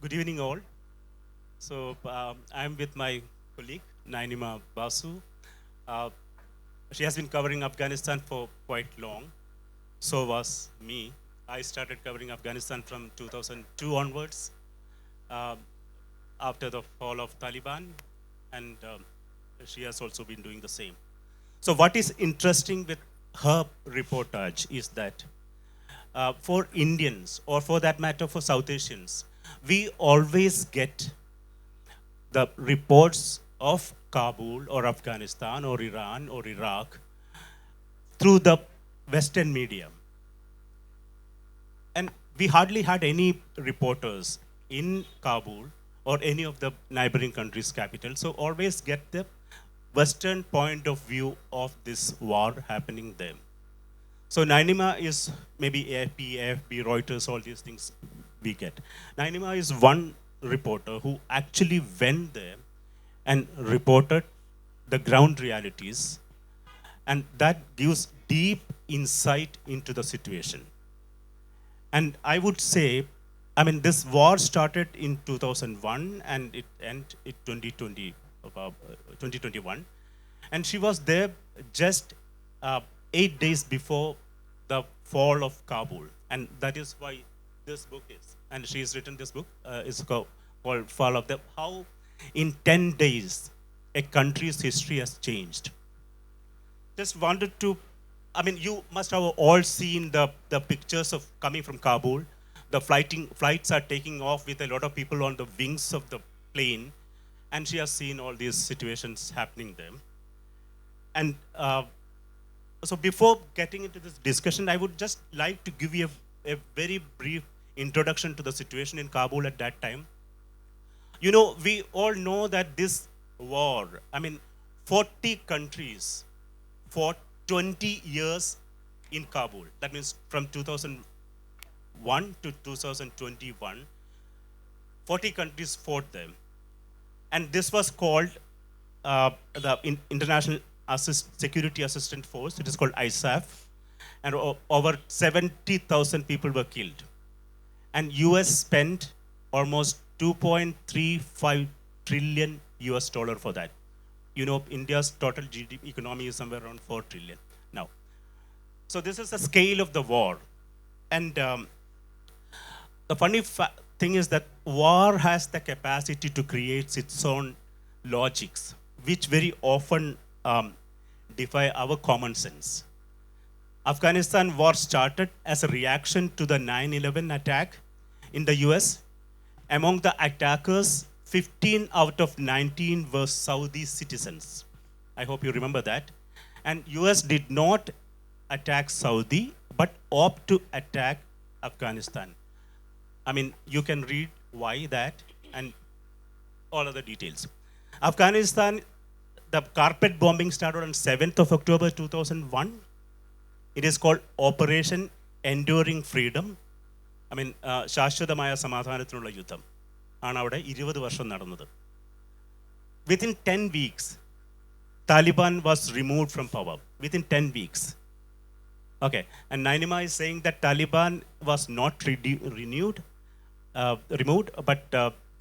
Good evening, all. I'm with my colleague, Nayanima Basu. Uh, she has been covering Afghanistan for quite long. So was me. I started covering Afghanistan from 2002 onwards, uh, after the fall of Taliban, and she has also been doing the same. So, what is interesting with her reportage is that for Indians, or for that matter for South Asians, we always get the reports of Kabul or Afghanistan or Iran or Iraq through the Western media. And we hardly had any reporters in Kabul or any of the neighboring countries' capital. So always get the Western point of view of this war happening there. So Nainima is maybe AFP, AFP, Reuters, all these things we get. Nainima is one reporter who actually went there and reported the ground realities, and that gives deep insight into the situation. And I would say, I mean, this war started in 2001 and it ended in 2021. And she was there just 8 days before the fall of Kabul. And that is why this book is. And she has written this book, is called Fall of the, how in 10 days a country's history has changed. Just wanted to, I mean, you must have all seen the pictures of coming from Kabul. The flights are taking off with a lot of people on the wings of the plane. And she has seen all these situations happening there. And so before getting into this discussion, I would just like to give you a very brief introduction to the situation in Kabul at that time. You know, we all know that this war, I mean, 40 countries for 20 years in Kabul. That means from 2001 to 2021, 40 countries fought them. And this was called the International Security Assistance Force. It is called ISAF. And over 70,000 people were killed. And US spent almost 2.35 trillion US dollar for that. You know, India's total GDP economy is somewhere around 4 trillion now. So this is the scale of the war. And the funny thing is that war has the capacity to create its own logics, which very often defy our common sense. Afghanistan war started as a reaction to the 9/11 attack in the US. Among the attackers, 15 out of 19 were Saudi citizens. I hope you remember that. And US did not attack Saudi, but opt to attack Afghanistan. I mean, you can read why that and all other details. Afghanistan, the carpet bombing started on 7th of October 2001. It is called Operation Enduring Freedom. I mean, ശാശ്വതമായ സമാധാനത്തിനുള്ള യുദ്ധം ആണ് അവിടെ 20 വർഷം നടന്നത്. Within 10 weeks, Taliban was removed from power. Within 10 weeks. Okay, and Nainima is saying that Taliban was not removed, but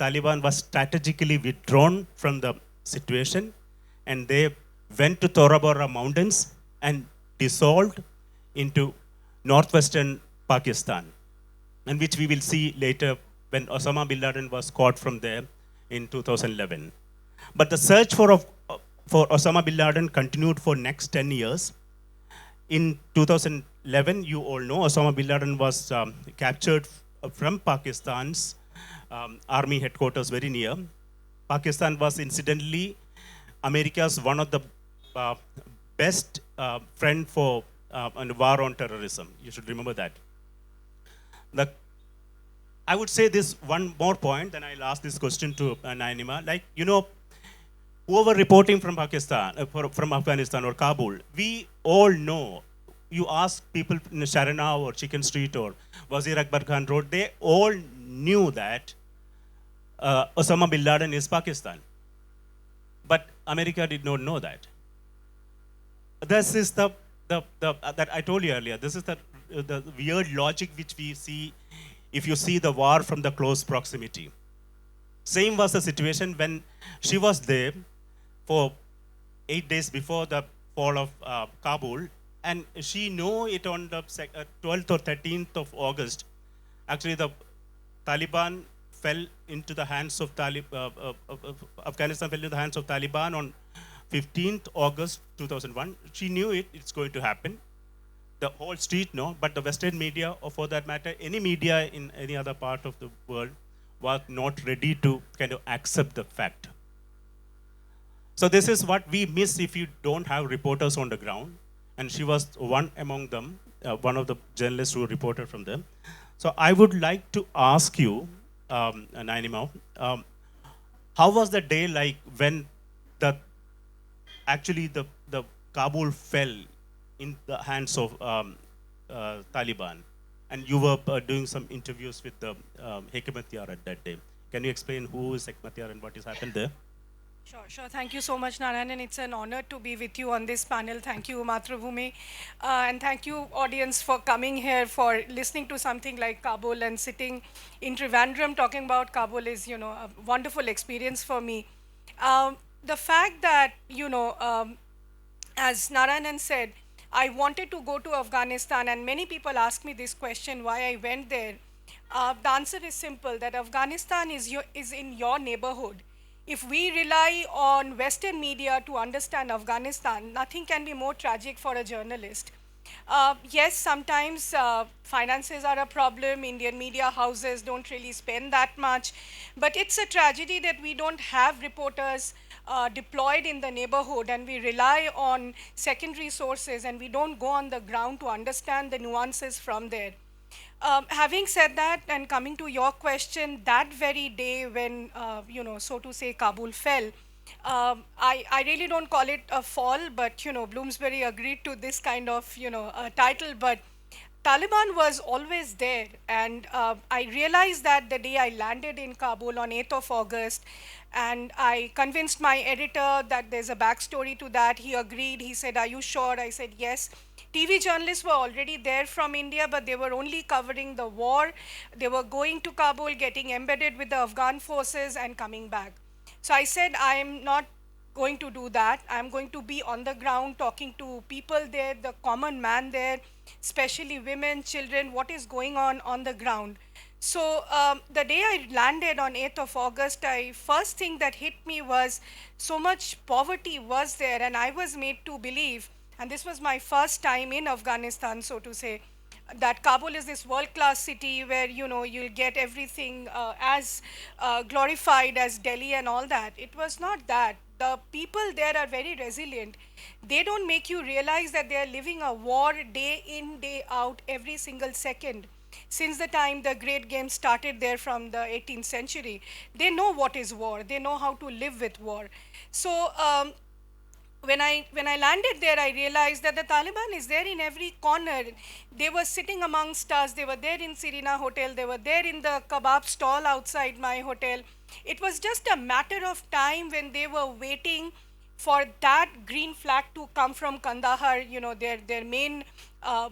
Taliban was strategically withdrawn from the situation, and they went to Tora Bora mountains and dissolved into northwestern Pakistan, and which we will see later when Osama bin Laden was caught from there in 2011. But the search for Osama bin Laden continued for next 10 years. In 2011, you all know, Osama bin Laden was captured from Pakistan's army headquarters very near. Pakistan was incidentally America's one of the best friend for a war on terrorism. You should remember that. I would say this one more point, then I'll ask this question to Nainima. Like, you know, whoever reporting from Pakistan, from Afghanistan or Kabul, we all know. You ask people in Sharana or Chicken Street or Wazir Akbar Khan Road, they all knew that Osama bin Laden is Pakistan. But America did not know that. This is the that I told you earlier. This is the weird logic which we see if you see the war from the close proximity. Same was the situation when she was there for 8 days before the fall of Kabul, and she knew it on the 12th or 13th of August. Actually, the Taliban fell into the hands of Afghanistan fell into the hands of Taliban on 15th August 2001. She knew it's going to happen. The whole street know, but the Western media, or for that matter, any media in any other part of the world, was not ready to kind of accept the fact. So this is what we miss if you don't have reporters on the ground. And she was one among them, one of the journalists who reported from them. So I would like to ask you, Nayanima, how was the day like when the Kabul fell in the hands of Taliban, and you were doing some interviews with the Hekmatyar at that day. Can you explain who is Hekmatyar and what has happened there? Sure. Thank you so much, Narayanan. It's an honor to be with you on this panel. Thank you, Mathrubhumi. And thank you, audience, for coming here, for listening to something like Kabul, and sitting in Trivandrum talking about Kabul is, a wonderful experience for me. The fact that, as Narayanan said, I wanted to go to Afghanistan, and many people ask me this question, why I went there. The answer is simple, that Afghanistan is in your neighborhood. If we rely on Western media to understand Afghanistan, nothing can be more tragic for a journalist. Yes, sometimes finances are a problem. Indian media houses don't really spend that much. But it's a tragedy that we don't have reporters deployed in the neighborhood, and we rely on secondary sources, and we don't go on the ground to understand the nuances from there. Having said that, and coming to your question, that very day when, so to say, Kabul fell, I really don't call it a fall, but, Bloomsbury agreed to this kind of, title, but Taliban was always there. And I realized that the day I landed in Kabul on 8th of August, and I convinced my editor that there's a backstory to that. He agreed. He said, "Are you sure?" I said, "Yes." TV journalists were already there from India, but they were only covering the war. They were going to Kabul, getting embedded with the Afghan forces, and coming back. So I said, I'm not going to do that. I'm going to be on the ground talking to people there, the common man there, especially women, children, what is going on the ground. So the day I landed on 8th of August, first thing that hit me was so much poverty was there, and I was made to believe, and this was my first time in Afghanistan, so to say, that Kabul is this world-class city where, you'll get everything as glorified as Delhi and all that. It was not that. The people there are very resilient. They don't make you realize that they are living a war day in, day out, every single second. Since the time the Great Game started there from the 18th century, they know what is war. They know how to live with war. So when I landed there, I realized that the Taliban is there in every corner. They were sitting amongst us. They were there in Serena Hotel. They were there in the kebab stall outside my hotel. It was just a matter of time when they were waiting for that green flag to come from Kandahar, their main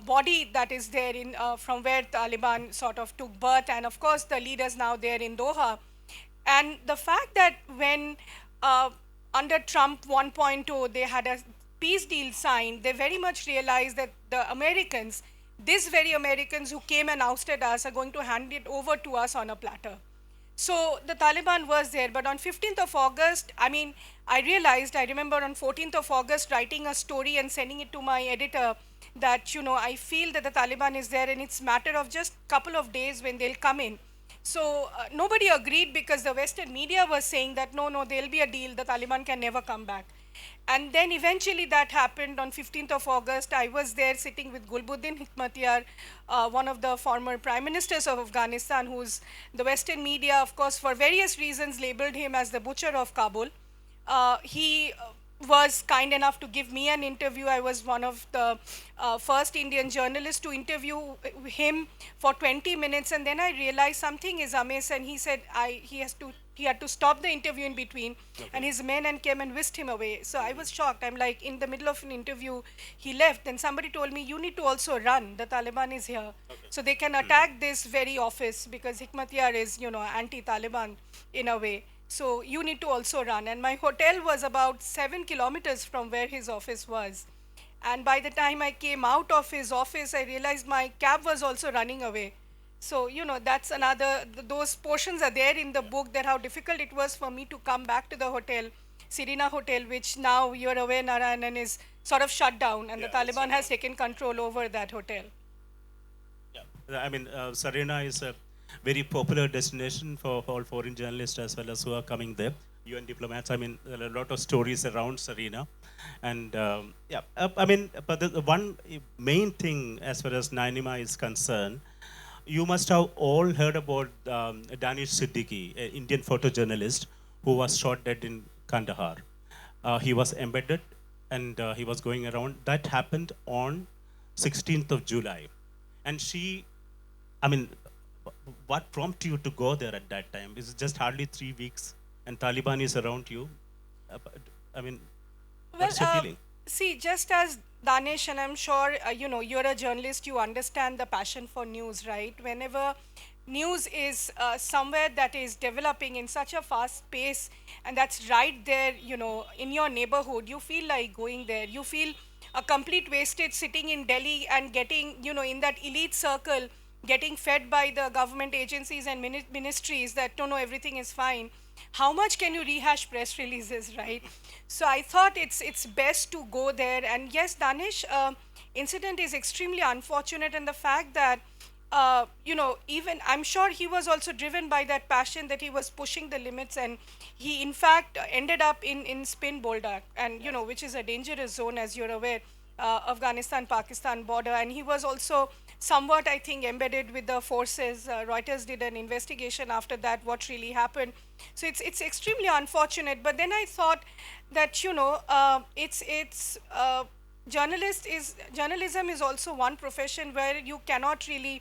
body that is there in from where Taliban sort of took birth, and of course the leaders now there in Doha. And the fact that when under Trump 1.0 they had a peace deal signed, they very much realized that the Americans, these very Americans who came and ousted us, are going to hand it over to us on a platter. So the Taliban was there, but on 15th of August, I remember on 14th of August writing a story and sending it to my editor that, I feel that the Taliban is there and it's matter of just couple of days when they'll come in. So nobody agreed because the Western media was saying that no, there'll be a deal, the Taliban can never come back. And then eventually that happened on 15th of August. I was there sitting with Gulbuddin Hekmatyar, one of the former prime ministers of Afghanistan, who's the Western media, of course, for various reasons labeled him as the butcher of Kabul. He was kind enough to give me an interview. I was one of the first Indian journalists to interview him for 20 minutes, and then I realized something is amiss, and he said he had to stop the interview in between, and his men and came and whisked him away. So I was shocked. I'm like, in the middle of an interview, he left. Then somebody told me, you need to also run. The Taliban is here, so they can attack this very office because Hikmatyar is, anti-Taliban in a way. So you need to also run. And my hotel was about 7 kilometers from where his office was. And by the time I came out of his office, I realized my cab was also running away. So, that's another, those portions are there in the book, that how difficult it was for me to come back to the hotel, Serena Hotel, which now you're aware, Narayanan, is sort of shut down, and the Taliban has taken control over that hotel. Yeah. I mean, Serena is a very popular destination for all foreign journalists as well as who are coming there. UN diplomats. I mean, there are a lot of stories around Serena, and I mean, but the one main thing as far as Nayanima is concerned, you must have all heard about Danish Siddiqui, an Indian photojournalist who was shot dead in Kandahar. He was embedded, and he was going around. That happened on 16th of July, and she, I mean, what prompted you to go there at that time? Is it just hardly 3 weeks and Taliban is around you? I mean, what's your feeling? See, just as Danish, and I'm sure, you're a journalist, you understand the passion for news, right? Whenever news is somewhere that is developing in such a fast pace, and that's right there, in your neighborhood, you feel like going there. You feel a complete wastage sitting in Delhi and getting, in that elite circle, getting fed by the government agencies and ministries that, no, everything is fine. How much can you rehash press releases, right? So I thought it's best to go there. And yes, Danish incident is extremely unfortunate, and the fact that even I'm sure he was also driven by that passion, that he was pushing the limits, and he in fact ended up in Spin Boldak, and which is a dangerous zone, as you're aware, Afghanistan-Pakistan border, and he was also somewhat, I think, embedded with the forces. Reuters did an investigation after that, what really happened. So it's extremely unfortunate. But then I thought that it's journalism is also one profession where you cannot really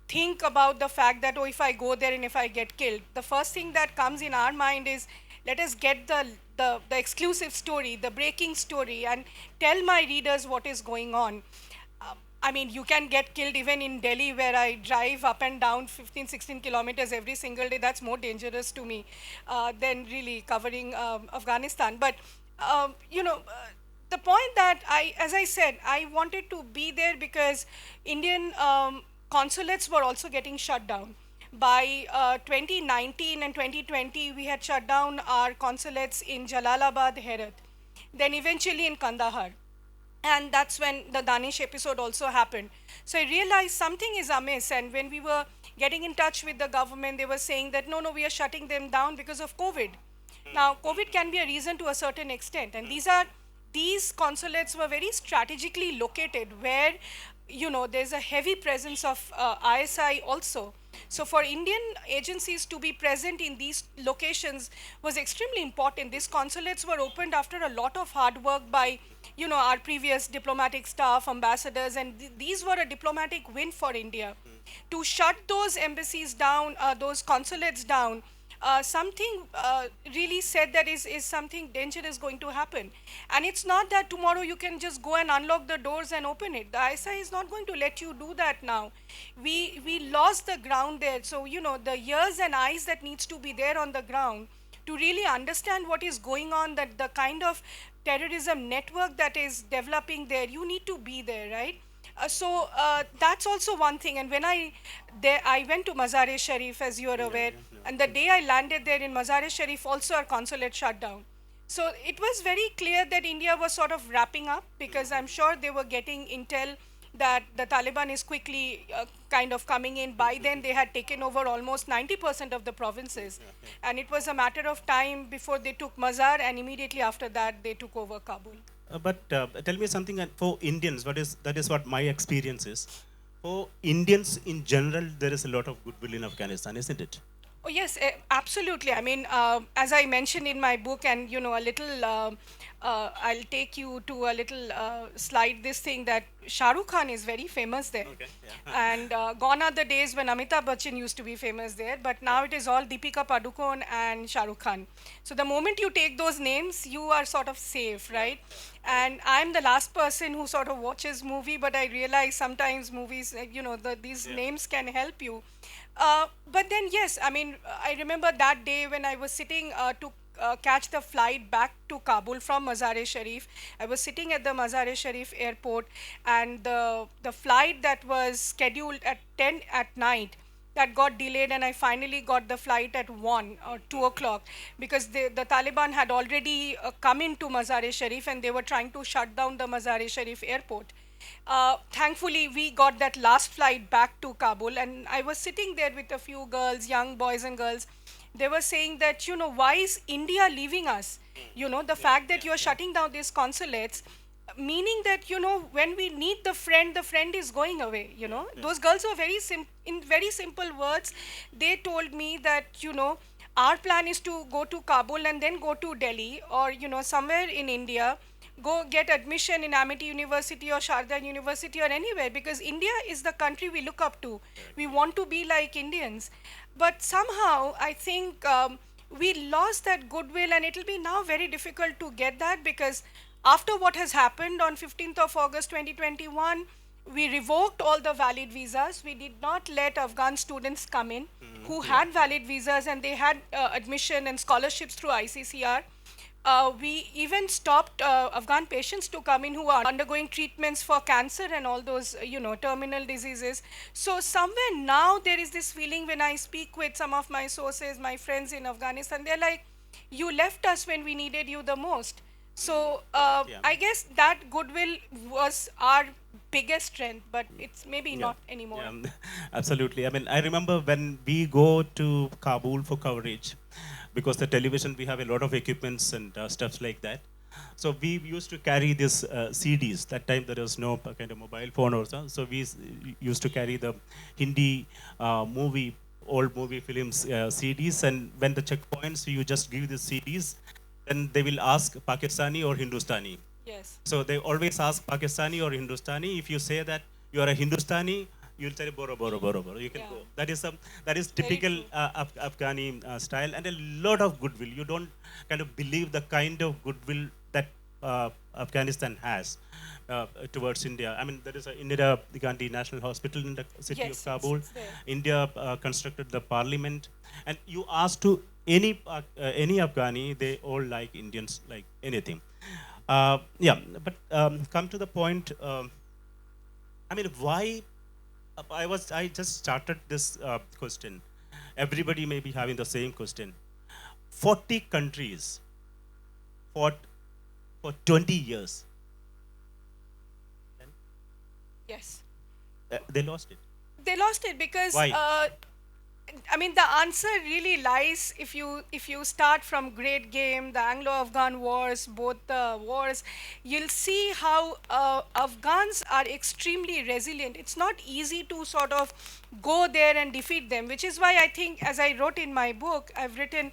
think about the fact that, oh, if I go there and if I get killed, the first thing that comes in our mind is, let us get the exclusive story, the breaking story, and tell my readers what is going on. I mean, you can get killed even in Delhi, where I drive up and down 15, 16 kilometers every single day. That's more dangerous to me than really covering Afghanistan. But, the point that as I said, I wanted to be there because Indian consulates were also getting shut down. By 2019 and 2020, we had shut down our consulates in Jalalabad, Herat, then eventually in Kandahar. And that's when the Danish episode also happened. So I realized something is amiss. And when we were getting in touch with the government, they were saying that, no, we are shutting them down because of COVID. Now, COVID can be a reason to a certain extent. And these consulates were very strategically located where, there's a heavy presence of ISI also. So for Indian agencies to be present in these locations was extremely important. These consulates were opened after a lot of hard work by, our previous diplomatic staff, ambassadors, and these were a diplomatic win for India. To shut those embassies down, those consulates down, something really said that is something dangerous going to happen. And it's not that tomorrow you can just go and unlock the doors and open it. The ISI is not going to let you do that now. We lost the ground there. So, the ears and eyes that needs to be there on the ground to really understand what is going on, that the kind of terrorism network that is developing there, you need to be there, right? So that's also one thing. And when I went to Mazar-e-Sharif, as you are aware, and the day I landed there in Mazar-e-Sharif, also our consulate shut down. So it was very clear that India was sort of wrapping up, because I'm sure they were getting intel that the Taliban is quickly kind of coming in. By then, they had taken over almost 90% of the provinces. And it was a matter of time before they took Mazar, and immediately after that, they took over Kabul. But tell me something, for Indians, that is what my experience is. For Indians in general, there is a lot of goodwill in Afghanistan, isn't it? Oh yes, absolutely. I mean, as I mentioned in my book, and a little, I'll take you to a little slide. This thing that Shah Rukh Khan is very famous there, Okay. Yeah. and gone are the days when Amitabh Bachchan used to be famous there. But Yeah. now it is all Deepika Padukone and Shah Rukh Khan. So the moment you take those names, you are sort of safe, Yeah. right? Yeah. Right. And I'm the last person who sort of watches movie, but I realize sometimes movies, these Yeah. names can help you. But then, yes, I mean, I remember that day when I was sitting to catch the flight back to Kabul from Mazar-e-Sharif. I was sitting at the Mazar-e-Sharif airport, and the flight that was scheduled at 10 at night, that got delayed, and I finally got the flight at 1 or 2 o'clock, because the Taliban had already come into Mazar-e-Sharif, and they were trying to shut down the Mazar-e-Sharif airport. Thankfully, we got that last flight back to Kabul, and I was sitting there with a few girls, young boys and girls. They were saying that, why is India leaving us? The Yeah. fact that Yeah. you're Yeah. shutting down these consulates, meaning that, when we need the friend is going away. Yeah. Yeah. Those girls were in very simple words. They told me that, our plan is to go to Kabul and then go to Delhi, or, somewhere in India, go get admission in Amity University or Sharda University or anywhere, because India is the country we look up to. Correct. We want to be like Indians. But somehow, I think we lost that goodwill, and it'll be now very difficult to get that, because after what has happened on 15th of August 2021, we revoked all the valid visas. We did not let Afghan students come in who Yeah. had valid visas, and they had admission and scholarships through ICCR. We even stopped Afghan patients to come in who are undergoing treatments for cancer and all those, terminal diseases. So somewhere now there is this feeling when I speak with some of my sources, my friends in Afghanistan, they're like, you left us when we needed you the most. So Correct. Yeah. I guess that goodwill was our biggest strength, but it's maybe Yeah. not anymore. Yeah. Absolutely. I mean, I remember when we go to Kabul for coverage, because the television we have a lot of equipments and stuffs like that. So we used to carry this CDs. That time there was no kind of mobile phone or so. So we used to carry the Hindi old movie films CDs, and when the checkpoints, you just give the CDs, then they will ask Pakistani or Hindustani. Yes. So they always ask Pakistani or Hindustani. If you say that you are a Hindustani, you'll say boro boro boro boro. You can Yeah. go. That is Very typical true. Afghani style, and a lot of goodwill. You don't kind of believe the kind of goodwill that Afghanistan has towards India. I mean, there is a Indira Gandhi National Hospital in the city Yes, of yes, Kabul. it's there. India constructed the parliament, and you ask to any Afghani, they all like Indians like anything. Yeah, but come to the point. I mean, why? I just started this question. Everybody may be having the same question. 40 countries fought for 20 years. Yes. They lost it. They lost it because Why? I mean, the answer really lies if you start from Great Game, the Anglo-Afghan wars, both the wars, you'll see how Afghans are extremely resilient. It's not easy to sort of go there and defeat them, which is why I think, as I wrote in my book, I've written,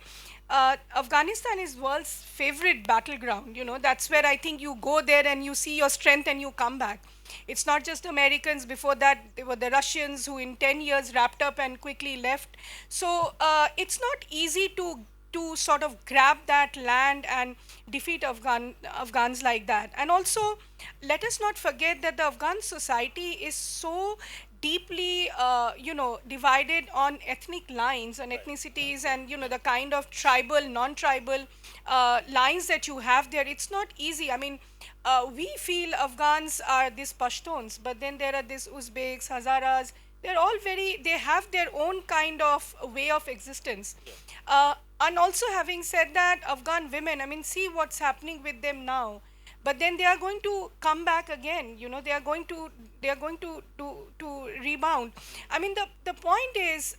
Afghanistan is world's favorite battleground. That's where I think you go there and you see your strength and you come back. It's not just Americans. Before that, there were the Russians who in 10 years wrapped up and quickly left. So it's not easy to sort of grab that land and defeat Afghans like that. And also, let us not forget that the Afghan society is so deeply, divided on ethnic lines, on ethnicities, and the kind of tribal, non-tribal lines that you have there. It's not easy. I mean, we feel Afghans are these Pashtuns, but then there are these Uzbeks, Hazaras. They're all they have their own kind of way of existence. And also, having said that, Afghan women, I mean, see what's happening with them now. But then they are going to come back again. They are going to rebound. I mean, the point is,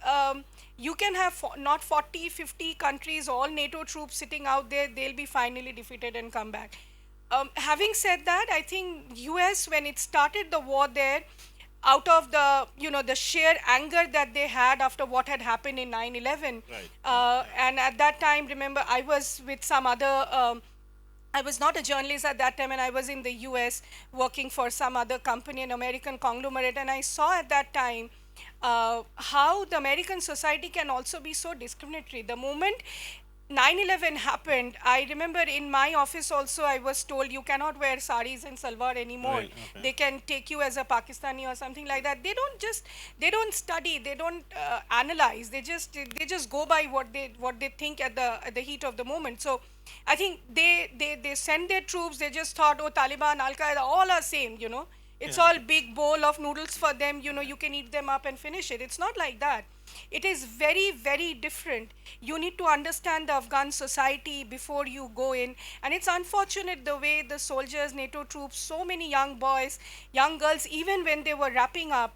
you can have not 40, 50 countries, all NATO troops sitting out there. They'll be finally defeated and come back. Having said that, I think US, when it started the war there, out of the, the sheer anger that they had after what had happened in 9/11. Right. And at that time, remember, I was with some other, I was not a journalist at that time, and I was in the US working for some other company, an American conglomerate, and I saw at that time how the American society can also be so discriminatory. The moment 9/11 happened, I remember in my office also I was told you cannot wear saris and salwar anymore. Right, okay. They can take you as a Pakistani or something like that. They don't study, they don't analyze. They just go by what they think at the heat of the moment. So I think they send their troops. They just thought, oh, Taliban, Al Qaeda, all are same. It's Yeah. all big bowl of noodles for them. You can eat them up and finish it. It's not like that. It is very, very different. You need to understand the Afghan society before you go in. And it's unfortunate the way the soldiers, NATO troops, so many young boys, young girls, even when they were wrapping up,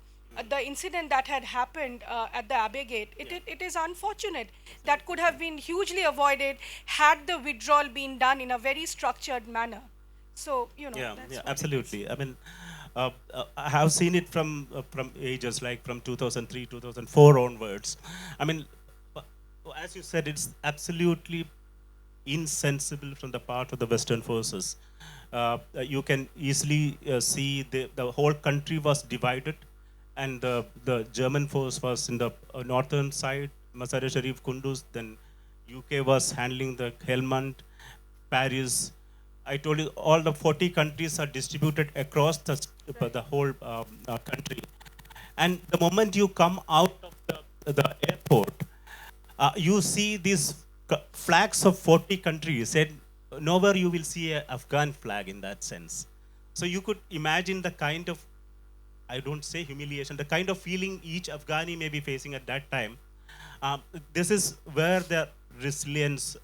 the incident that had happened at the Abbey Gate, it is unfortunate. That could have been hugely avoided had the withdrawal been done in a very structured manner. So, Yeah, that's yeah, what it is. absolutely. I mean, I have seen it from ages like from 2003, 2004 onwards. I mean, uh, as you said, it's absolutely insensible from the part of the Western forces. You can easily see the whole country was divided, and the German force was in the northern side, Mazar-e Sharif, Kunduz. Then UK was handling the Helmand, Paris. I told you all the 40 countries are distributed across the whole country. And the moment you come out of the airport, you see these flags of 40 countries, and nowhere you will see an Afghan flag in that sense. So you could imagine the kind of, I don't say humiliation, the kind of feeling each Afghani may be facing at that time. This is where the resilience,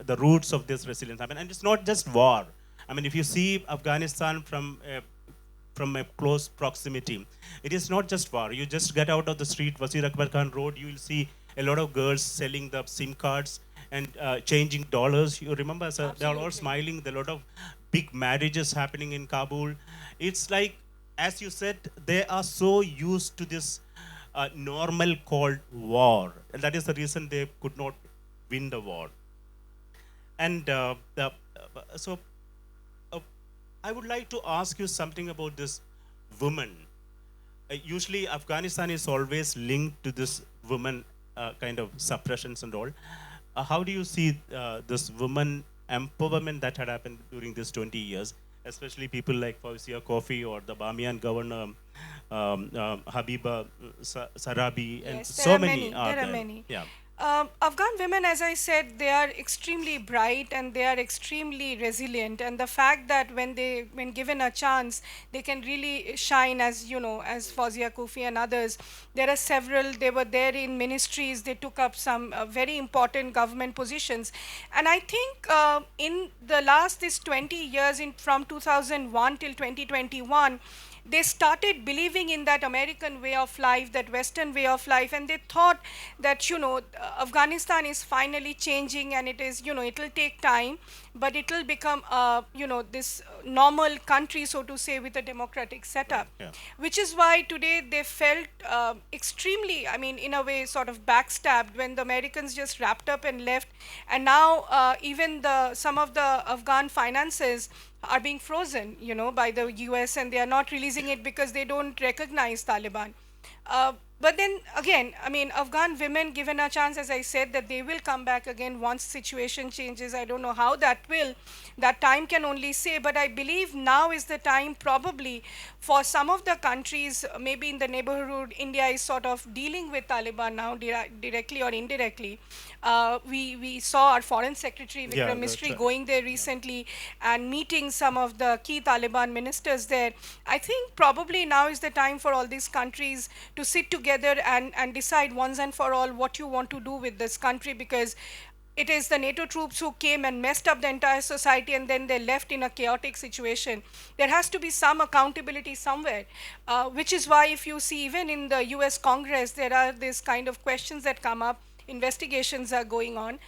the roots of this resilience happen. And it's not just war. I mean, if you see Afghanistan from a close proximity, it is not just war. You just get out of the street, Wazir Akbar Khan Road, you will see a lot of girls selling the SIM cards and changing dollars. You remember, sir, they are all Absolutely. smiling. There are a lot of big marriages happening in Kabul. It's like, as you said, they are so used to this normal called war. And that is the reason they could not win the war. And so uh, I would like to ask you something about this woman. Usually, Afghanistan is always linked to this woman kind of suppressions and all. How do you see this woman empowerment that had happened during these 20 years, especially people like Fauzia Kofi or the Bamiyan governor, Habiba Sarabi, and Yes, there so are many many. are There are there. many. Yeah. Afghan women, as I said, they are extremely bright and they are extremely resilient. And the fact that when given a chance, they can really shine, as as Fawzia Kufi and others. There are several. They were there in ministries. They took up some very important government positions. And I think in the last this 20 years, from 2001 till 2021, they started believing in that American way of life, that Western way of life, and they thought that Afghanistan is finally changing, and it will take time, but it will become this normal country, so to say, with a democratic setup. Yeah. Which is why today they felt extremely, I mean, in a way, sort of backstabbed when the Americans just wrapped up and left, and now even some of the Afghan finances are being frozen, by the US, and they are not releasing it because they don't recognize Taliban. But then again, I mean, Afghan women given a chance, as I said, that they will come back again once situation changes. I don't know how that will. That time can only say, but I believe now is the time probably for some of the countries, maybe in the neighborhood. India is sort of dealing with Taliban now, directly or indirectly. We saw our foreign secretary Yeah, Vikram that's Misri right. going there recently and meeting some of the key Taliban ministers there. I think probably now is the time for all these countries to sit together and decide once and for all what you want to do with this country, because it is the NATO troops who came and messed up the entire society, and then they left in a chaotic situation. There has to be some accountability somewhere, which is why if you see even in the US Congress, there are these kind of questions that come up, investigations are going on.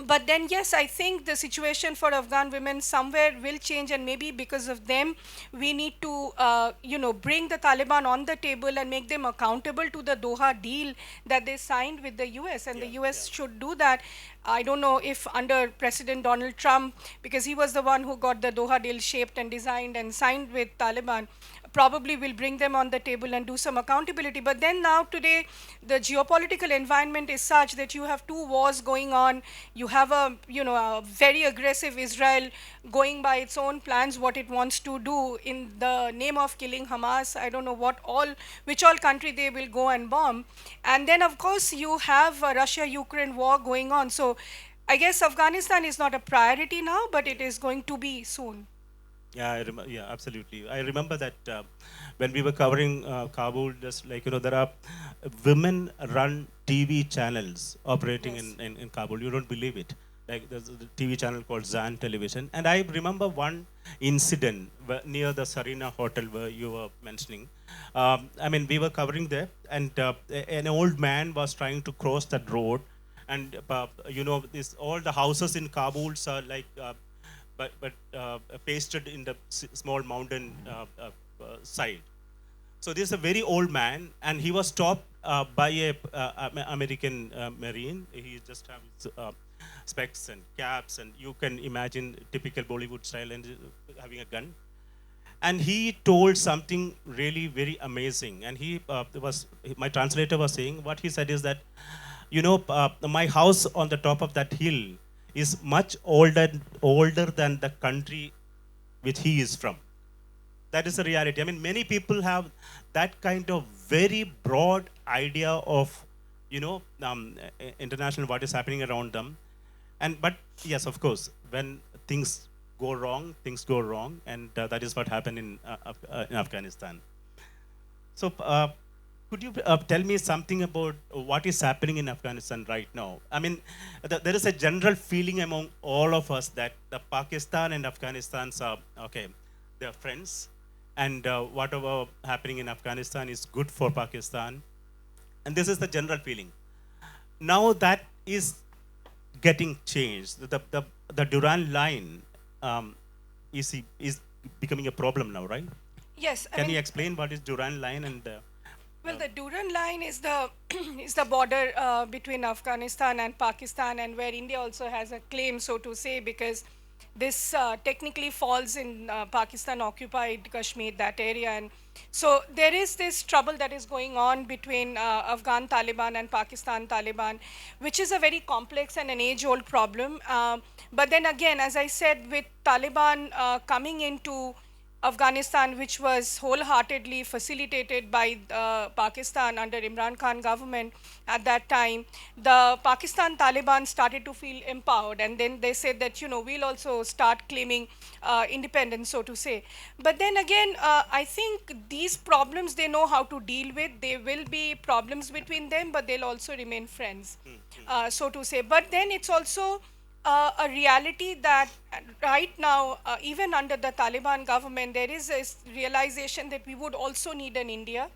But then yes, I think the situation for Afghan women somewhere will change, and maybe because of them we need to bring the Taliban on the table and make them accountable to the Doha deal that they signed with the US, and Yeah, the yeah. US should do that. I don't know if under President Donald Trump, because he was the one who got the Doha deal shaped and designed and signed with Taliban, probably will bring them on the table and do some accountability. But then now today, the geopolitical environment is such that you have two wars going on. You have a very aggressive Israel going by its own plans, what it wants to do in the name of killing Hamas. I don't know which all country they will go and bomb. And then of course you have a Russia-Ukraine war going on. So I guess Afghanistan is not a priority now, but it is going to be soon. Yeah, yeah, absolutely. I remember that when we were covering Kabul, just like, there are women-run TV channels operating Yes. in Kabul. You don't believe it. Like, there's a TV channel called Zan Television. And I remember one incident near the Sarina Hotel where you were mentioning. I mean, we were covering there, and an old man was trying to cross that road. And, all the houses in Kabul are like, pasted in the small mountain side. So this is a very old man, and he was stopped by a American Marine. He just has specs and caps, and you can imagine typical Bollywood style, and having a gun. And he told something really very amazing. And my translator was saying, what he said is that, my house on the top of that hill is much older than the country which he is from. That is the reality. I mean, many people have that kind of very broad idea of, international, what is happening around them. But yes, of course, when things go wrong, and that is what happened in Afghanistan. So, could you tell me something about what is happening in Afghanistan right now? I mean, there is a general feeling among all of us that the Pakistan and Afghanistan are, okay, they're friends, and whatever happening in Afghanistan is good for Pakistan. And this is the general feeling. Now that is getting changed. The Durand line is becoming a problem now, right? Yes, Can you explain what is Durand line and? Well, the Durand line is the is the border between Afghanistan and Pakistan, and where India also has a claim, so to say, because this technically falls in Pakistan-occupied Kashmir, that area, and so there is this trouble that is going on between Afghan Taliban and Pakistan Taliban, which is a very complex and an age-old problem. But then again, as I said, with Taliban coming into Afghanistan, which was wholeheartedly facilitated by Pakistan under Imran Khan government at that time, the Pakistan Taliban started to feel empowered, and then they said that we'll also start claiming independence, so to say. But then again, I think these problems they know how to deal with. There will be problems between them, but they'll also remain friends, so to say. But then it's also a reality that right now, even under the Taliban government, there is a realization that we would also need an India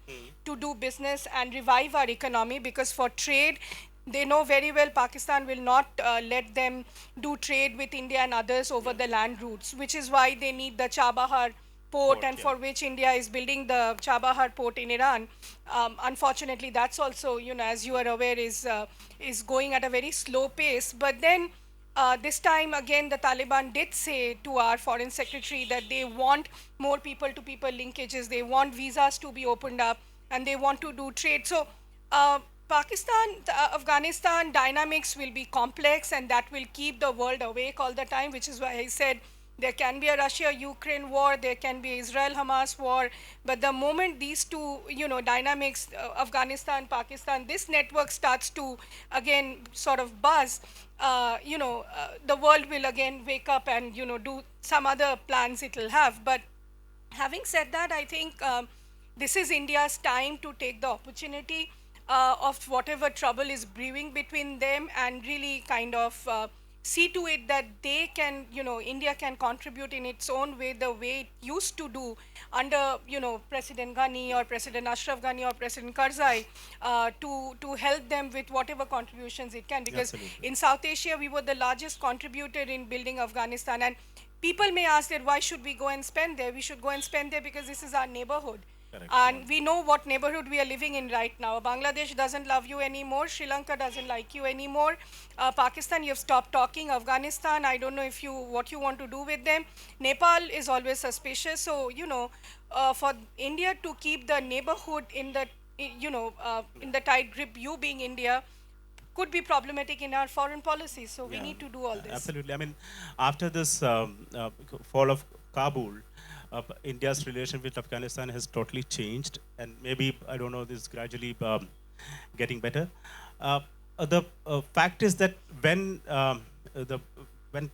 to do business and revive our economy, because for trade, they know very well Pakistan will not let them do trade with India and others over the land routes, which is why they need the Chabahar port, and for which India is building the Chabahar port in Iran. Unfortunately, that's also, as you are aware, is going at a very slow pace. But then this time again, the Taliban did say to our foreign secretary that they want more people-to-people linkages, they want visas to be opened up, and they want to do trade. So Afghanistan dynamics will be complex, and that will keep the world awake all the time, which is why I said there can be a Russia-Ukraine war, there can be Israel-Hamas war, but the moment these two, dynamics, Afghanistan, Pakistan, this network starts to again sort of buzz, the world will again wake up and, do some other plans it'll have. But having said that, I think this is India's time to take the opportunity of whatever trouble is brewing between them, and really kind of see to it that they can, India can contribute in its own way, the way it used to do under, President Ghani or President Ashraf Ghani or President Karzai, to help them with whatever contributions it can. Because Absolutely. in South Asia, we were the largest contributor in building Afghanistan. And people may ask that why should we go and spend there? We should go and spend there because this is our neighborhood. Correct. And we know what neighborhood we are living in right now. Bangladesh doesn't love you anymore. Sri Lanka doesn't like you anymore. Pakistan, you've stopped talking. Afghanistan, I don't know if what you want to do with them. Nepal is always suspicious. So, for India to keep the neighborhood in the, in the tight grip, you being India, could be problematic in our foreign policy. So we need to do all this. Absolutely. I mean, after this fall of Kabul, India's relation with Afghanistan has totally changed, and maybe I don't know, this is gradually getting better. The fact is that the when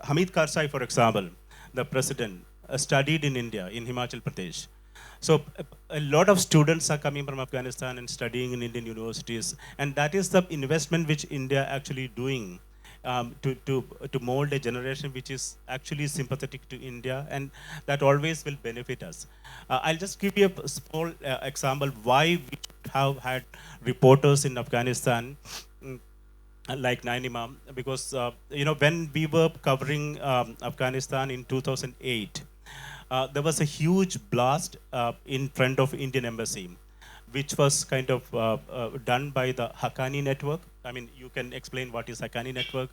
Hamid Karzai, for example, the president, studied in India in Himachal Pradesh. So a lot of students are coming from Afghanistan and studying in Indian universities, and that is the investment which India actually doing to mold a generation which is actually sympathetic to India, and that always will benefit us. I'll just give you a small example why we have had reporters in Afghanistan, like Nayanima, because when we were covering Afghanistan in 2008, there was a huge blast in front of Indian embassy, which was kind of done by the Haqqani network. I mean, you can explain what is Haqqani network.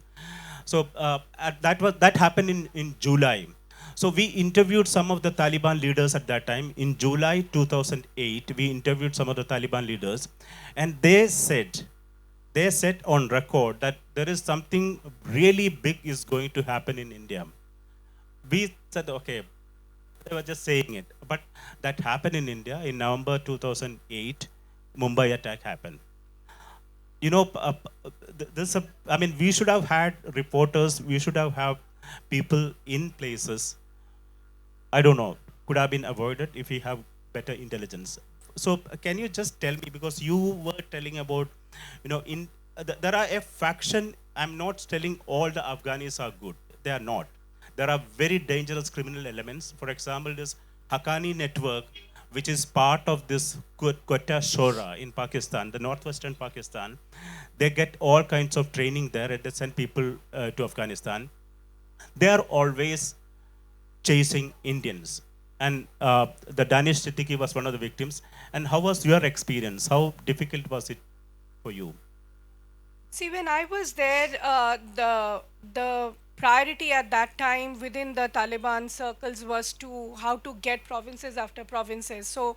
So that happened in July. So we interviewed some of the Taliban leaders at that time. In July 2008, we interviewed some of the Taliban leaders, and they said on record that there is something really big is going to happen in India. We said, okay, they were just saying it. But that happened in India in November 2008. Mumbai attack happened. We should have had reporters, we should have had people in places, I don't know, could have been avoided if we have better intelligence. So can you just tell me, because you were telling about, there are a faction, I'm not telling all the Afghanis are good. They are not. There are very dangerous criminal elements. For example, this Haqqani network, which is part of this Quetta Shora in Pakistan, the northwestern Pakistan. They get all kinds of training there, and they send people to Afghanistan. They are always chasing Indians. And the Danish Siddiqui was one of the victims. And how was your experience? How difficult was it for you? See, when I was there, the priority at that time within the Taliban circles was to how to get provinces after provinces. So,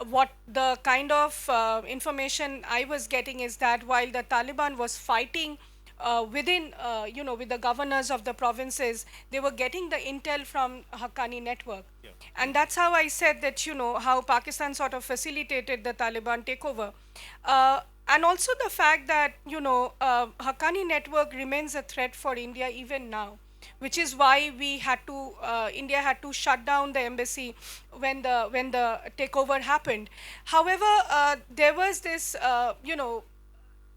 what the kind of information I was getting is that while the Taliban was fighting within, with the governors of the provinces, they were getting the intel from Haqqani network. Yeah. And that's how I said that, how Pakistan sort of facilitated the Taliban takeover. And also the fact that, Haqqani network remains a threat for India even now, which is why India had to shut down the embassy when the takeover happened. However, there was this,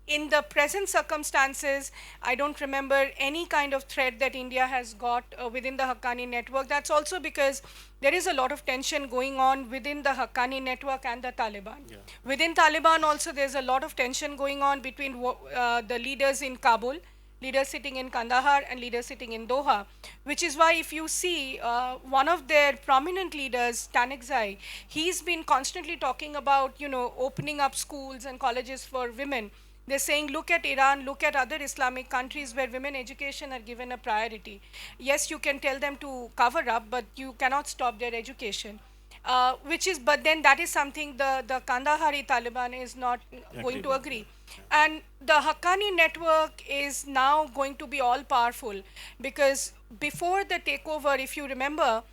in the present circumstances, I don't remember any kind of threat that India has got within the Haqqani network. That's also because there is a lot of tension going on within the Haqqani network and the Taliban. Yeah. Within Taliban also, there's a lot of tension going on between the leaders in Kabul, leaders sitting in Kandahar, and leaders sitting in Doha, which is why if you see one of their prominent leaders, Tanekzai, he's been constantly talking about, opening up schools and colleges for women. They're saying, look at Iran, look at other Islamic countries where women education are given a priority. Yes, you can tell them to cover up, but you cannot stop their education. But then that is something the Kandahari Taliban is not going to agree. And the Haqqani network is now going to be all powerful, because before the takeover, if you remember,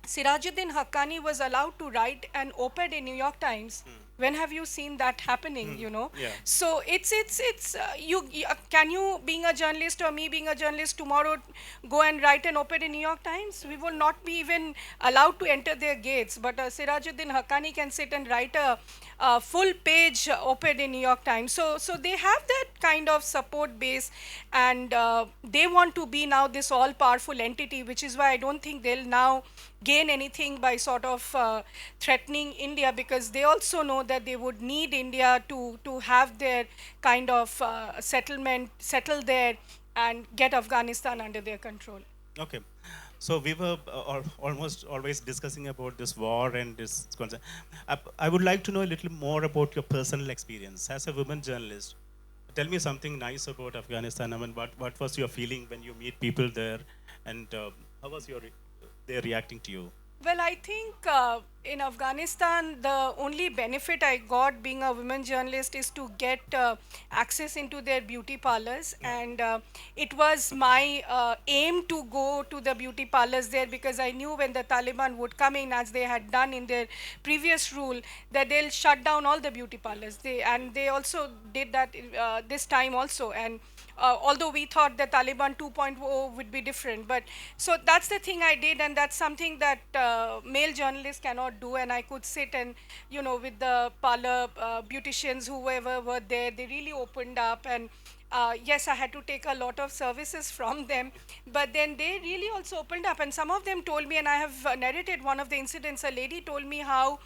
Sirajuddin Haqqani was allowed to write an op-ed in New York Times. When have you seen that happening, Yeah. So can you, being a journalist, or me being a journalist, tomorrow go and write an op-ed in New York Times? We will not be even allowed to enter their gates. But Sirajuddin Haqqani can sit and write full page op-ed in New York Times. So they have that kind of support base, and they want to be now this all-powerful entity, which is why I don't think they'll now gain anything by sort of threatening India, because they also know that they would need India to have their kind of settle there and get Afghanistan under their control. Okay. So we were almost always discussing about this war and this concern. I would like to know a little more about your personal experience as a woman journalist. Tell me something nice about Afghanistan. I mean, what was your feeling when you meet people there, and how was they reacting to you? Well, I think in Afghanistan, the only benefit I got being a women journalist is to get access into their beauty parlors. And it was my aim to go to the beauty parlors there, because I knew when the Taliban would come in, as they had done in their previous rule, that they'll shut down all the beauty parlors. They also did that this time also. And although we thought the Taliban 2.0 would be different. But so that's the thing I did, and that's something that male journalists cannot do. And I could sit and, with the parlor beauticians, whoever were there, they really opened up. And yes, I had to take a lot of services from them, but then they really also opened up. And some of them told me, and I have narrated one of the incidents. A lady told me how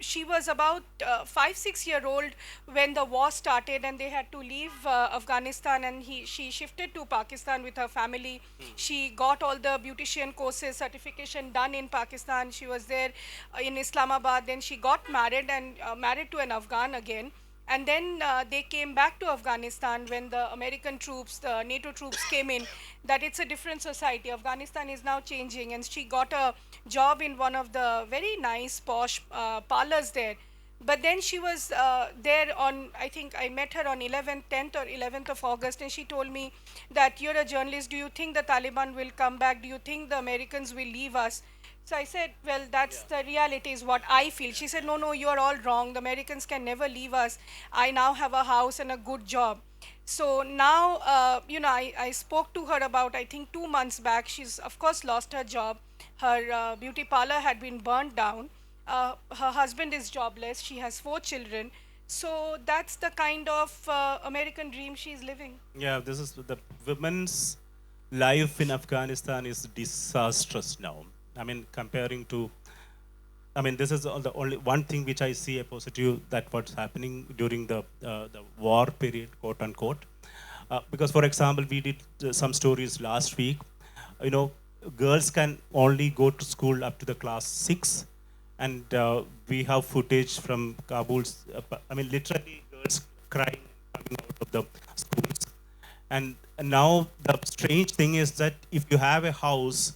she was about 5-6 year old when the war started, and they had to leave Afghanistan, and she shifted to Pakistan with her family. She got all the beautician courses certification done in Pakistan. She was there in Islamabad. Then she got married, and married to an Afghan again. And then they came back to Afghanistan when the American troops, the NATO troops came in, that it's a different society. Afghanistan is now changing. And she got a job in one of the very nice, posh parlors there. But then she was there on, I think I met her on 10th or 11th of August, and she told me that, you're a journalist, do you think the Taliban will come back? Do you think the Americans will leave us? So I said, well, that's the reality, is what I feel. She said, no, no, you are all wrong. The Americans can never leave us. I now have a house and a good job. So now, I spoke to her about, I think 2 months back. She's, of course, lost her job. Her beauty parlor had been burned down. Her husband is jobless. She has 4 children. So that's the kind of American dream she's living. Yeah, this is the women's life in Afghanistan is disastrous now. I mean, comparing to, I mean, this is the only one thing which I see a positive, that what's happening during the war period, quote unquote. Because, for example, we did some stories last week. Girls can only go to school up to the class 6, and we have footage from Kabul's. I mean, literally, girls crying coming out of the schools. And now the strange thing is that if you have a house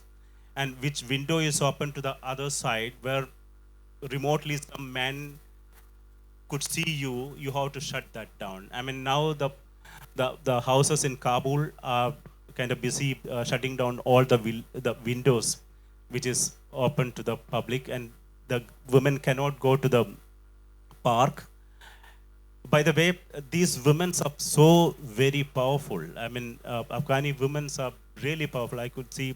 and which window is open to the other side, where remotely some man could see you, you have to shut that down. I mean, now the houses in Kabul are kind of busy shutting down all the windows which is open to the public, and the women cannot go to the park. By the way, these women are so very powerful. I mean, Afghani women are really powerful. I could see,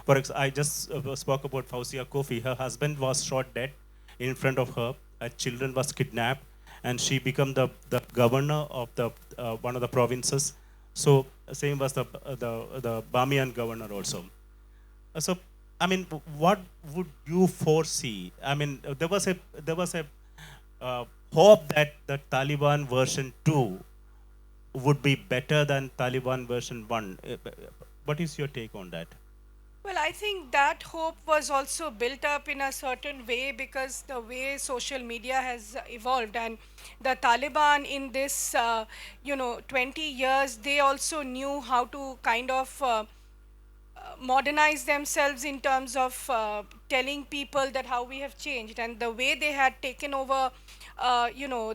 I just spoke about Fauzia Kofi. Her husband was shot dead in front of her. Her children was kidnapped, and she became the governor of the one of the provinces. So same was the Bamiyan governor also. So I mean, what would you foresee? I mean, there was a hope that the Taliban version 2 would be better than Taliban version 1. What is your take on that? Well, I think that hope was also built up in a certain way, because the way social media has evolved, and the Taliban in this, 20 years, they also knew how to kind of modernize themselves in terms of telling people that how we have changed. And the way they had taken over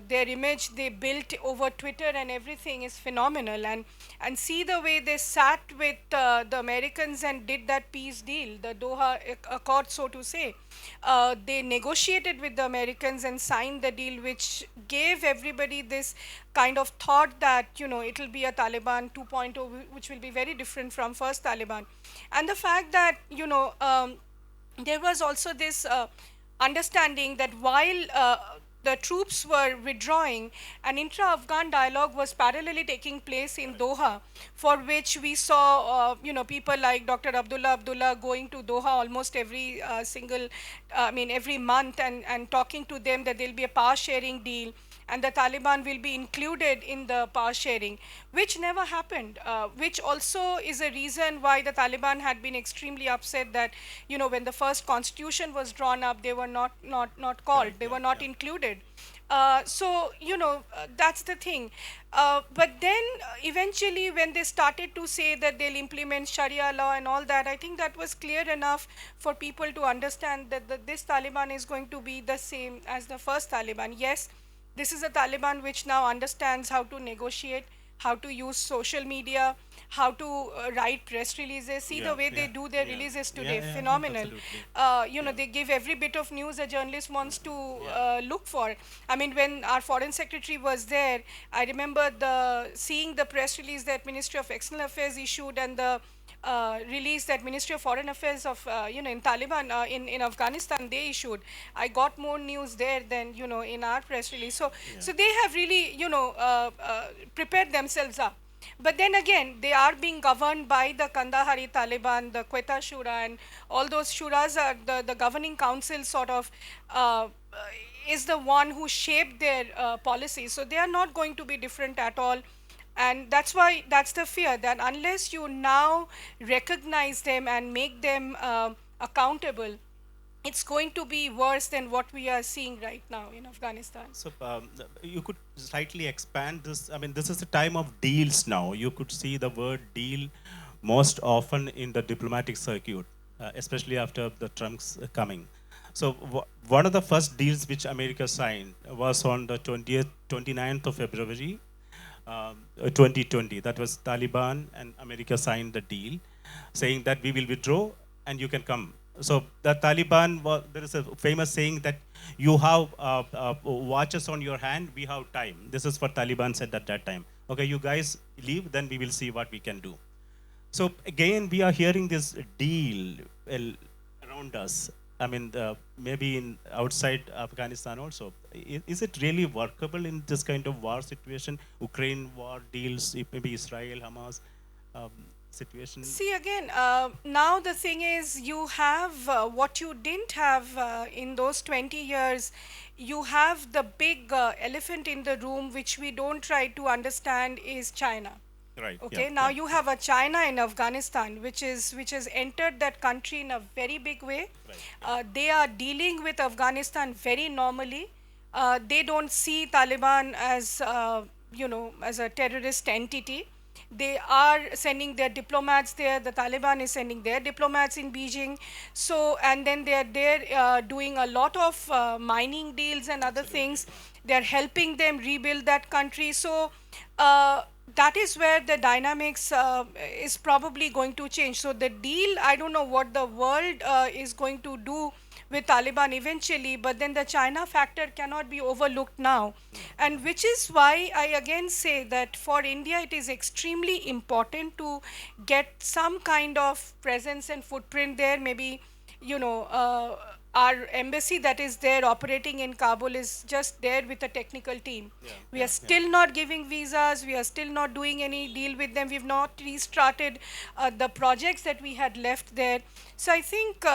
their image they built over Twitter and everything is phenomenal. And see the way they sat with the Americans and did that peace deal, the Doha Accord, so to say. They negotiated with the Americans and signed the deal, which gave everybody this kind of thought that, it'll be a Taliban 2.0, which will be very different from first Taliban. And the fact that, there was also this understanding that while the troops were withdrawing, an intra-Afghan dialogue was parallelly taking place in Doha, for which we saw, people like Dr. Abdullah going to Doha almost every every month, and talking to them that there'll be a power sharing deal and the Taliban will be included in the power sharing, which never happened, which also is a reason why the Taliban had been extremely upset that, when the first constitution was drawn up, they were not called, Correct, they yeah, were not yeah. included. That's the thing. But then eventually, when they started to say that they'll implement Sharia law and all that, I think that was clear enough for people to understand that this Taliban is going to be the same as the first Taliban. Yes, this is a Taliban which now understands how to negotiate, how to use social media, how to write press releases. See the Yeah, way they yeah, do their yeah, releases yeah, today, yeah, yeah, phenomenal. absolutely. Yeah, They give every bit of news a journalist wants to yeah, look for. I mean, when our foreign secretary was there, I remember seeing the press release that Ministry of External Affairs issued, and the release that Ministry of Foreign Affairs of in Taliban in Afghanistan they issued. I got more news there than in our press release. So yeah, so they have really prepared themselves up. But then again, they are being governed by the Kandahari Taliban, the Quetta Shura, and all those shuras are the governing council sort of is the one who shaped their policies. So they are not going to be different at all. And that's why, that's the fear, that unless you now recognize them and make them accountable, it's going to be worse than what we are seeing right now in Afghanistan. So you could slightly expand this. I mean, this is a time of deals now. You could see the word deal most often in the diplomatic circuit, especially after the Trump's coming. So one of the first deals which America signed was on the 29th of February, 2020. That was Taliban and America signed the deal, saying that we will withdraw and you can come. So the Taliban, there is a famous saying that you have watches on your hand, we have time. This is what Taliban said at that time. Okay, you guys leave, then we will see what we can do. So again, we are hearing this deal around us. I mean, maybe in outside Afghanistan also. Is it really workable in this kind of war situation? Ukraine war deals, maybe Israel, Hamas situation. See, again, now the thing is, you have what you didn't have in those 20 years. You have the big elephant in the room, which we don't try to understand, is China. Right. Yeah. Okay, now Yeah. you have a China in Afghanistan, which has entered that country in a very big way. Right. They are dealing with Afghanistan very normally. They don't see Taliban as as a terrorist entity. They are sending their diplomats there. The Taliban is sending their diplomats in Beijing. So, and then they are there doing a lot of mining deals and other things. They are helping them rebuild that country. So that is where the dynamics is probably going to change. So the deal, I don't know what the world is going to do with Taliban eventually, but then the China factor cannot be overlooked now. And which is why I again say that for India it is extremely important to get some kind of presence and footprint there. Maybe, our embassy that is there operating in Kabul is just there with a technical team. Yeah. We Yeah. are still not giving visas, we are still not doing any deal with them, we've not restarted the projects that we had left there. So I think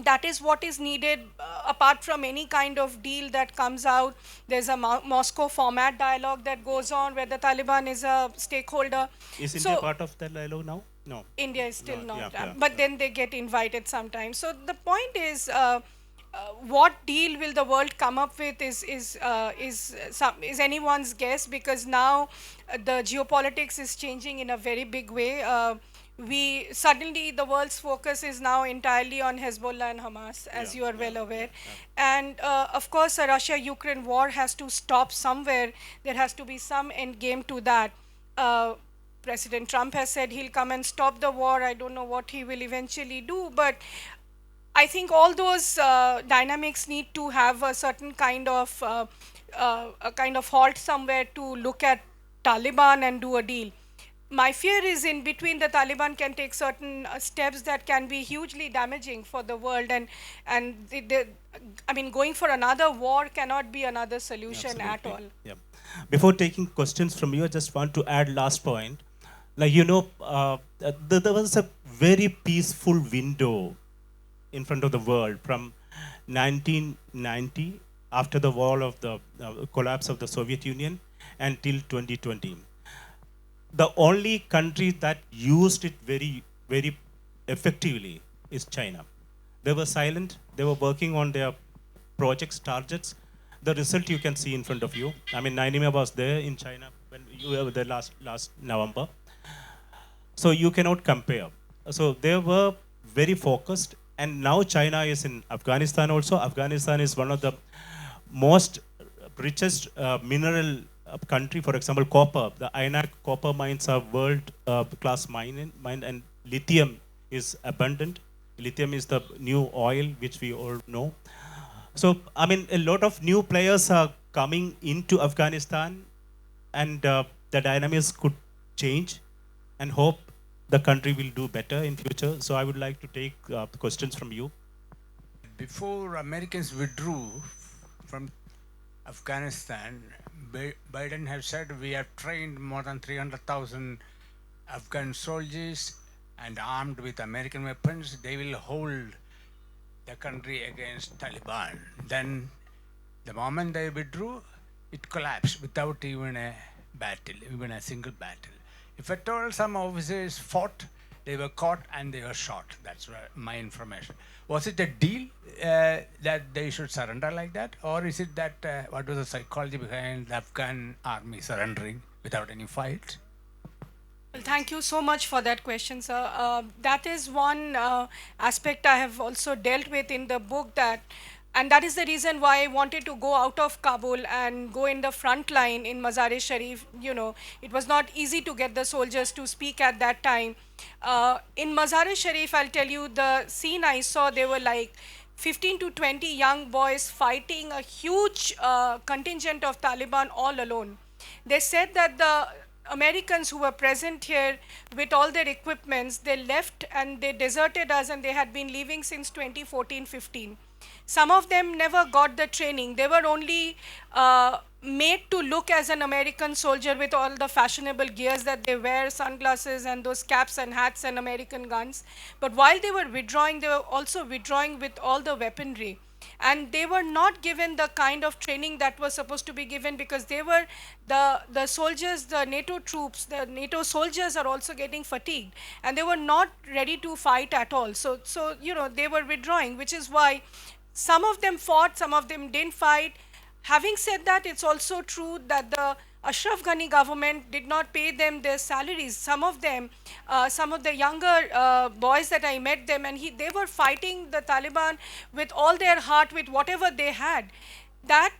that is what is needed, apart from any kind of deal that comes out. There's a Moscow format dialogue that goes on where the Taliban is a stakeholder. Is So India part of that dialogue now? No. India is still No, not, yeah, yeah, but yeah. then they get invited sometimes. So the point is, what deal will the world come up with is anyone's guess, because now the geopolitics is changing in a very big way. We suddenly, the world's focus is now entirely on Hezbollah and Hamas, as Yeah, you are yeah, well aware. yeah. And of course, a Russia-Ukraine war has to stop somewhere. There has to be some end game to that. President Trump has said he'll come and stop the war. I don't know what he will eventually do, but I think all those dynamics need to have a certain kind of a kind of halt somewhere to look at Taliban and do a deal. my fear is in between the Taliban can take certain steps that can be hugely damaging for the world, I mean, going for another war cannot be another solution at Absolutely. all. Yeah. Before taking questions from you, I just want to add last point. Like, you know, there was a very peaceful window in front of the world from 1990, after the wall of the collapse of the Soviet Union, until 2020. The only country that used it very, very effectively is China. They were silent. They were working on their projects, targets. The result you can see in front of you. I mean, Nayanima was there in China when you were there last November. So you cannot compare. So they were very focused, and now China is in Afghanistan also. Afghanistan is one of the most richest mineral country. For example, copper. The INAC copper mines are world class mine, and lithium is abundant. Lithium is the new oil, which we all know. So, I mean, a lot of new players are coming into Afghanistan, and the dynamics could change, and hope the country will do better in future. So, I would like to take questions from you. Before Americans withdrew from Afghanistan, Biden have said we have trained more than 300,000 Afghan soldiers and armed with American weapons. They will hold the country against Taliban. Then the moment they withdrew, it collapsed without even a battle, even a single battle. If at all some officers fought, they were caught and they were shot. That's my information. Was it a deal that they should surrender like that? Or is it that, what was the psychology behind the Afghan army surrendering without any fight? Well, thank you so much for that question, sir. That is one aspect I have also dealt with in the book, and that is the reason why I wanted to go out of Kabul and go in the front line in Mazar-e-Sharif. You know, it was not easy to get the soldiers to speak at that time. In Mazar-e-Sharif, I'll tell you the scene I saw. They were like 15 to 20 young boys fighting a huge contingent of Taliban all alone. They said that the Americans who were present here with all their equipments, they left and they deserted us, and they had been leaving since 2014-15. Some of them never got the training. They were only made to look as an American soldier with all the fashionable gears that they wear, sunglasses and those caps and hats and American guns. But while they were withdrawing, they were also withdrawing with all the weaponry, and they were not given the kind of training that was supposed to be given, because they were the soldiers, the NATO troops, the NATO soldiers are also getting fatigued, and they were not ready to fight at all. So you know, they were withdrawing, which is why some of them fought, some of them didn't fight. Having said that, it's also true that the Ashraf Ghani government did not pay them their salaries. Some of them, some of the younger boys that I met them, and they were fighting the Taliban with all their heart, with whatever they had. That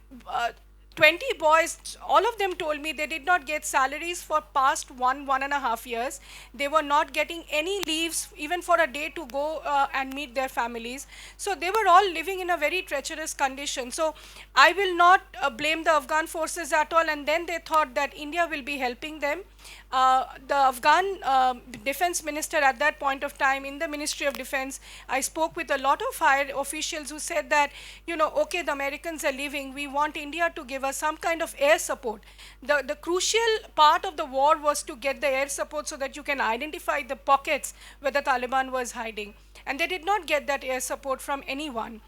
20 boys, all of them told me they did not get salaries for past 1.5 years. They were not getting any leaves, even for a day, to go and meet their families. So they were all living in a very treacherous condition. So I will not blame the Afghan forces at all. And then they thought that India will be helping them. The Afghan defense minister at that point of time in the Ministry of Defense, I spoke with a lot of higher officials who said that, you know, okay, the Americans are leaving, we want India to give us some kind of air support. The crucial part of the war was to get the air support so that you can identify the pockets where the Taliban was hiding. And they did not get that air support from anyone.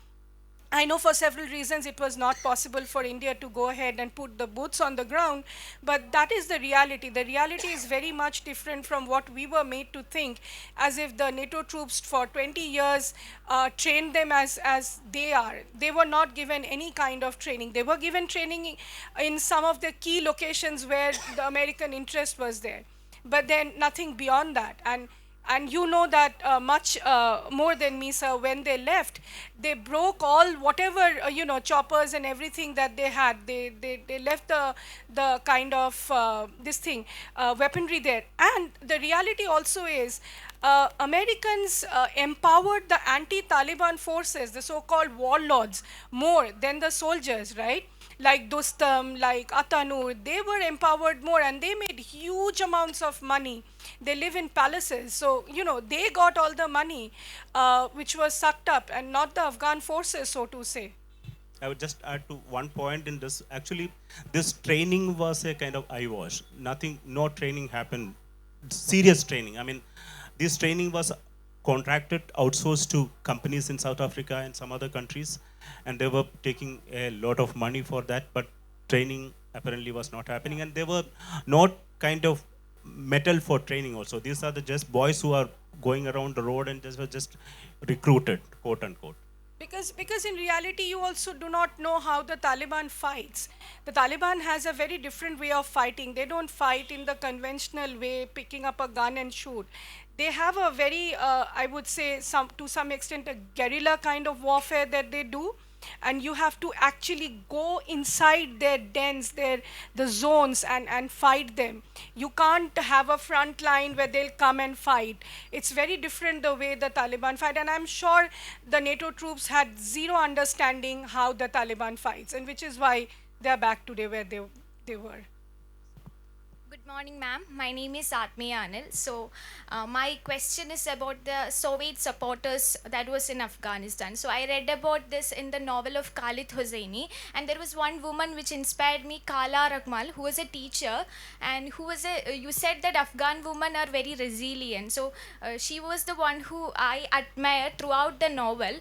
I know for several reasons it was not possible for India to go ahead and put the boots on the ground, but that is the reality. The reality is very much different from what we were made to think, as if the NATO troops for 20 years trained them as they are. They were not given any kind of training. They were given training in some of the key locations where the American interest was there, but then nothing beyond that. And you know that much more than me, sir. When they left, they broke all whatever you know, choppers and everything that they had. They left the kind of this thing weaponry there. And the reality also is, Americans empowered the anti-Taliban forces, the so-called warlords, more than the soldiers, right? like Dostum, like Atanur, they were empowered more and they made huge amounts of money. They live in palaces. So, they got all the money which was sucked up and not the Afghan forces, so to say. I would just add to one point in this. Actually, this training was a kind of eyewash. Nothing, no training happened. Serious training. I mean, this training was contracted, outsourced to companies in South Africa and some other countries, and they were taking a lot of money for that. But training apparently was not happening, and they were not kind of metal for training. Also, these are the just boys who are going around the road and just were just recruited, quote unquote. Because in reality, you also do not know how the Taliban fights. The Taliban has a very different way of fighting. They don't fight in the conventional way, picking up a gun and shoot. They have a very, I would say, to some extent, a guerrilla kind of warfare that they do, and you have to actually go inside their dens, the zones, and fight them. You can't have a front line where they'll come and fight. It's very different the way the Taliban fight, and I'm sure the NATO troops had zero understanding how the Taliban fights, and which is why they're back today where they were. Good morning, ma'am. My name is Atmiya Anil. So, my question is about the Soviet supporters that was in Afghanistan. So, I read about this in the novel of Khalid Hosseini, and there was one woman which inspired me, Kala Rakmal, who was a teacher, and who was a. You said that Afghan women are very resilient. So, she was the one who I admire throughout the novel,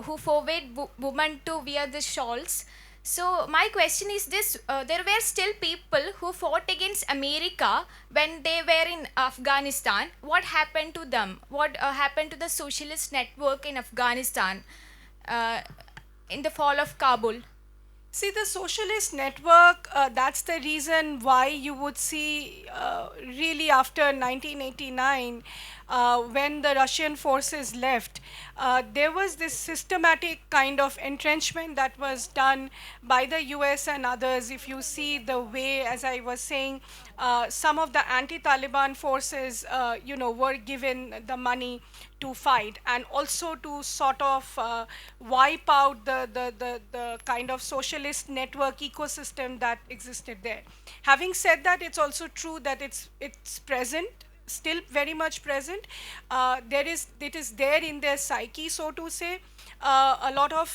who forbade women to wear the shawls. So my question is this: there were still people who fought against America when they were in Afghanistan. What happened to them? What happened to the socialist network in Afghanistan in the fall of Kabul? See, the socialist network, that's the reason why you would see really after 1989, when the Russian forces left, there was this systematic kind of entrenchment that was done by the US and others. If you see the way, as I was saying, some of the anti-Taliban forces, were given the money to fight and also to sort of wipe out the kind of socialist network ecosystem that existed there. Having said that, it's also true that it's present, still very much present. It is there in their psyche, so to say. A lot of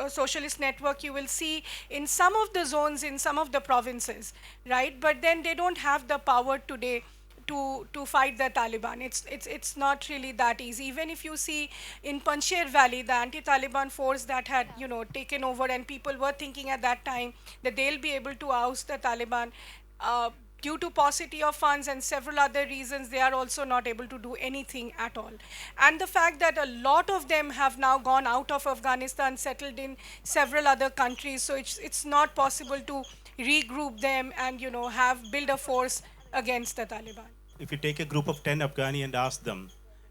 socialist network you will see in some of the zones, in some of the provinces, right? But then they don't have the power today to fight the Taliban. It's not really that easy. Even if you see in Panjshir Valley, the anti-Taliban force that had taken over, and people were thinking at that time that they'll be able to oust the Taliban. Due to paucity of funds and several other reasons, they are also not able to do anything at all. And the fact that a lot of them have now gone out of Afghanistan, settled in several other countries, so it's not possible to regroup them and have build a force against the Taliban. If you take a group of 10 Afghani and ask them,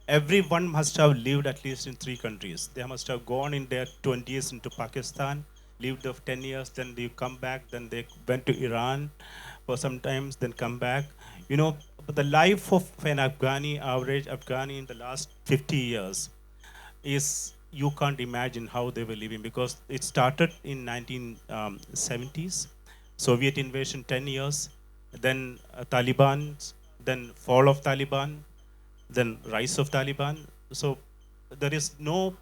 everyone must have lived at least in 3 countries. They must have gone in their 20s into Pakistan, lived of 10 years, then they come back, then they went to Iran for some times, then come back. But the life of an average Afghani in the last 50 years is, you can't imagine how they were living, because it started in 1970s, Soviet invasion 10 years, then Taliban, then fall of Taliban, then rise of Taliban. So there is no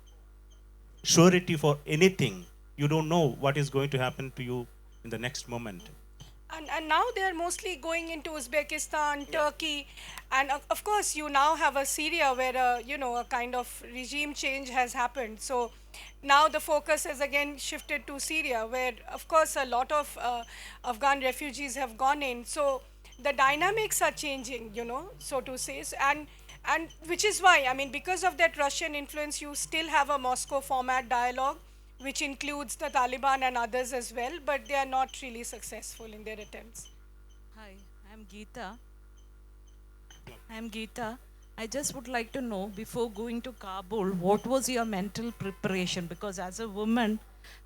surety for anything. You don't know what is going to happen to you in the next moment. And now they are mostly going into Uzbekistan, Turkey, and of course you now have a Syria where a kind of regime change has happened. So now the focus has again shifted to Syria, where of course a lot of Afghan refugees have gone in. So the dynamics are changing, so to say, and which is why, I mean, because of that Russian influence, you still have a Moscow format dialogue, which includes the Taliban and others as well, but they are not really successful in their attempts. Hi, I'm Geeta. I'm Geeta. I just would like to know, before going to Kabul, what was your mental preparation? Because as a woman,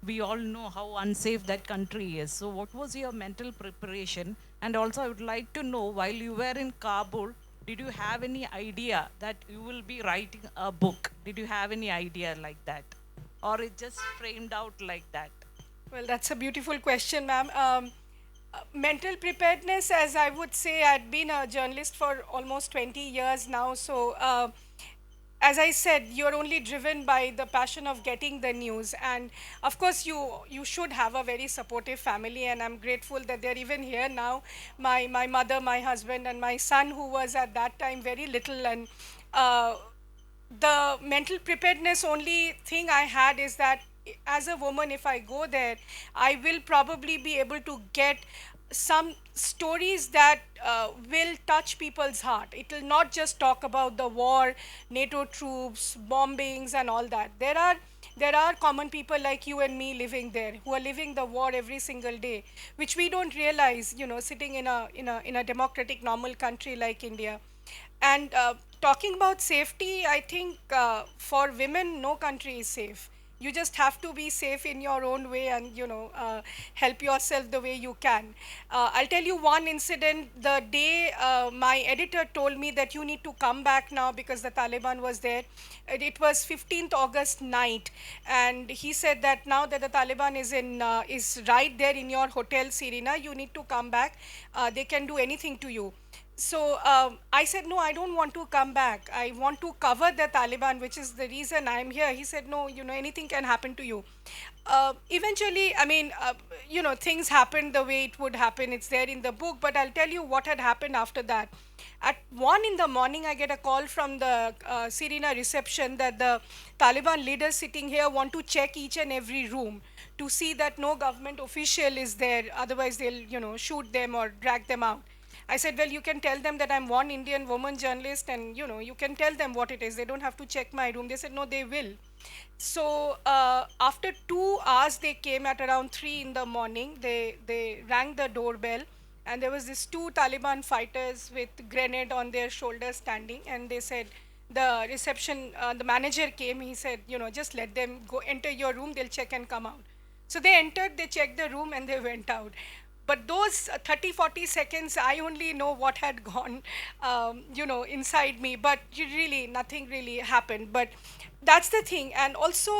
we all know how unsafe that country is. So what was your mental preparation? And also I would like to know, while you were in Kabul, did you have any idea that you will be writing a book? Did you have any idea like that? Or it just framed out like that? Well, that's a beautiful question, ma'am. Mental preparedness, as I would say, I'd been a journalist for almost 20 years now. So, as I said, you're only driven by the passion of getting the news. And of course, you should have a very supportive family. And I'm grateful that they're even here now. My mother, my husband, and my son, who was at that time very little. And uh, the mental preparedness only thing I had is that as a woman, if I go there, I will probably be able to get some stories that will touch people's heart. It will not just talk about the war, NATO troops, bombings, and all that. There are common people like you and me living there who are living the war every single day, which we don't realize, sitting in a democratic normal country like India. And talking about safety, I think for women, no country is safe. You just have to be safe in your own way and, help yourself the way you can. I'll tell you one incident. The day my editor told me that you need to come back now because the Taliban was there, it was 15th August night. And he said that now that the Taliban is right there in your hotel, Serena, you need to come back. They can do anything to you. So I said, no, I don't want to come back. I want to cover the Taliban, which is the reason I'm here. He said, no, anything can happen to you. Eventually, I mean, things happened the way it would happen. It's there in the book, but I'll tell you what had happened after that. At 1 in the morning, I get a call from the Serena reception that the Taliban leaders sitting here want to check each and every room to see that no government official is there. Otherwise, they'll, shoot them or drag them out. I said, well, you can tell them that I'm one Indian woman journalist and, you can tell them what it is. They don't have to check my room. They said, no, they will. So after 2 hours, they came at around 3 in the morning. They rang the doorbell and there was this 2 Taliban fighters with grenade on their shoulders standing. And they said, the reception, the manager came. He said, just let them go enter your room. They'll check and come out. So they entered, they checked the room and they went out. But those 30, 40 seconds, I only know what had gone, inside me. But really, nothing really happened. But that's the thing. And also,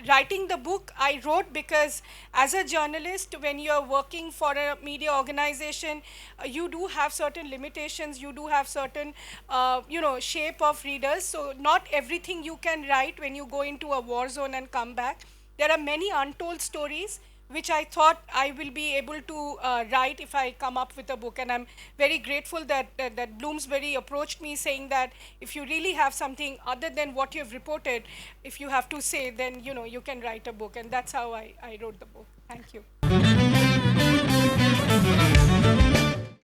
writing the book, I wrote because as a journalist, when you're working for a media organization, you do have certain limitations. You do have certain, shape of readers. So not everything you can write when you go into a war zone and come back. There are many untold stories which I thought I will be able to write if I come up with a book. And I'm very grateful that Bloomsbury approached me saying that if you really have something other than what you've reported, if you have to say, then, you can write a book. And that's how I wrote the book. Thank you.